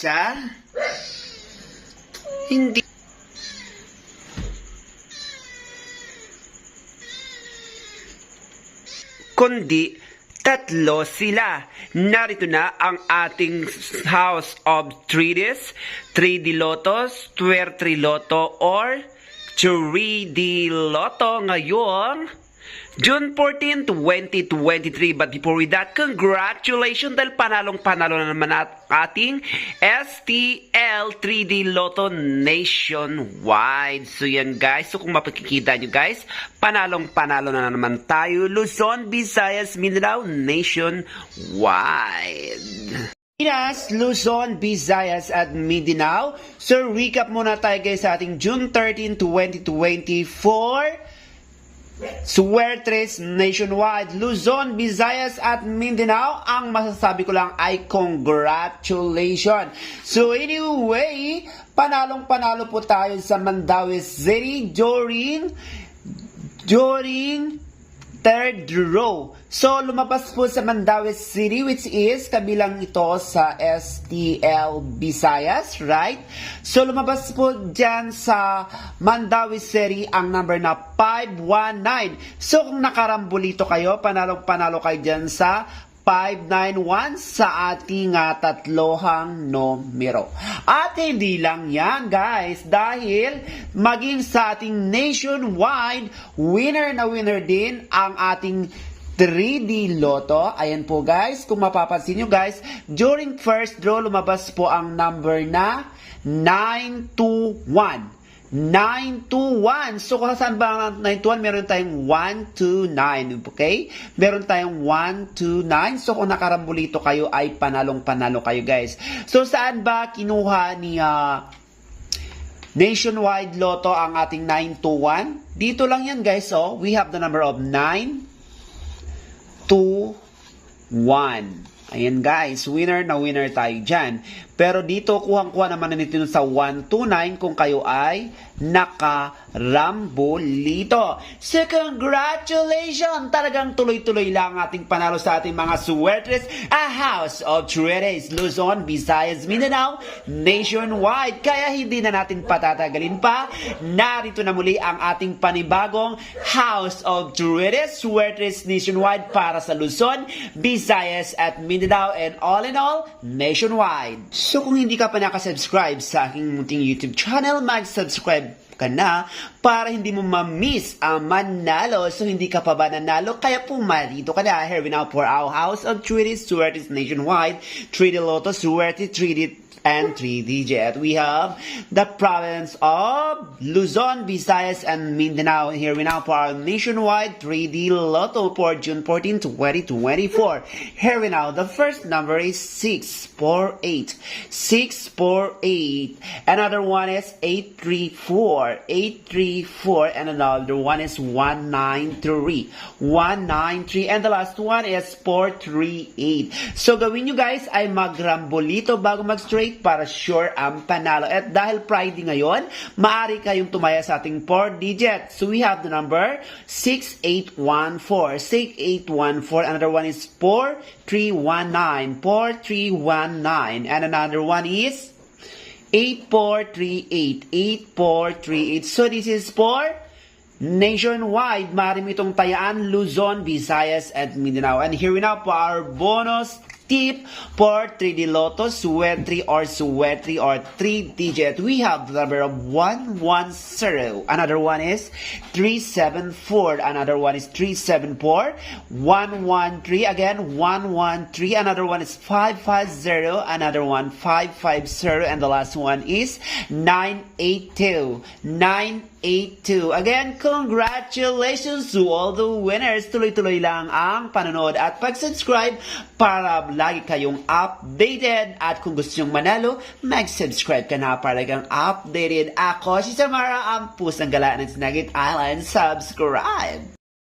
Sa? Hindi. Kundi, tatlo sila. Narito na ang ating House of Treaties, 3D Lotos, 2 Loto, or 3D Loto ngayong June 14, 2023. But before we that, congratulations dahil panalong-panalo na naman ating STL 3D Lotto nationwide. So yan guys, so kung mapakikita nyo guys, panalong-panalo na naman tayo. Luzon, Visayas, Mindanao nationwide. Pinas, Luzon, Visayas at Mindanao. So recap muna tayo guys sa ating June 13, 2024. Suertres nationwide, Luzon, Visayas at Mindanao. Ang masasabi ko lang ay congratulations. So anyway, panalong-panalo po tayo sa Mandaue City during third row. So, lumabas po sa Mandaue City, which is kabilang ito sa STL Visayas, right? So, lumabas po dyan sa Mandaue City ang number na 519. So, kung nakarambolito kayo, panalo kayo dyan sa 591 sa ating tatlohang numero. At hindi lang yan guys, dahil maging sa ating nationwide, winner na winner din ang ating 3D Lotto. Ayan po guys, kung mapapansin nyo guys, during first draw, lumabas po ang number na 921. 921. So, kung saan ba ang 921? Meron tayong 129. Okay? Meron tayong 129. So, kung nakarambulito kayo, ay panalong-panalo kayo, guys. So, saan ba kinuha ni Nationwide Lotto ang ating 921? Dito lang yan, guys. So, we have the number of 921. Ayan, guys. Winner na winner tayo dyan. Pero dito, kuhang-kuha naman na nito sa 129 kung kayo ay nakarambolito. So, congratulations! Talagang tuloy-tuloy lang ating panalo sa ating mga suwertres. A House of Treaties, Luzon, Visayas, Mindanao, nationwide. Kaya hindi na natin patatagalin pa. Narito na muli ang ating panibagong House of Treaties, suwertres nationwide para sa Luzon, Visayas at Mindanao, and all in all, nationwide. So kung hindi ka pa nakasubscribe sa aking munting YouTube channel, mag-subscribe ka na para hindi mo ma-miss ang manalo. So hindi ka pa ba nanalo? Kaya pumarito ka na. Here we now for our House of Treaties, Suertes nationwide, 3D Lotto, Suerte, 3D and 3D Jet. We have the province of Luzon, Visayas, and Mindanao. Here we now for our nationwide 3D Lotto for June 14, 2024. Here we now, the first number is 648. 648. Another one is 834. 834. And another one is 193. 193. And the last one is 438. So gawin nyo guys ay magrambolito bago mag-straight para sure ang panalo. At dahil Friday ngayon, maaari kayong tumaya sa ating 4 digits. So we have the number 6814. 6814. Another one is 4319. 4319. And another one is 8438. 8438. So this is for nationwide. Maaari itong tayaan, Luzon, Visayas, at Mindanao. And here we now for our bonus tip for 3D Lotto, Suerte or 3 digit. We have the number of 110. Another one is 374. Another one is 374. 113. Again, 113. Another one is 550. Another one 550. And the last one is 982. 982. Again, congratulations to all the winners. Tuloy-tuloy lang ang panonood at pag-subscribe para lagi kayong updated. At kung gusto nyong manalo, mag-subscribe ka na para kang updated. Ako si Samara, ang pusang gala ng Snagit Island. Subscribe!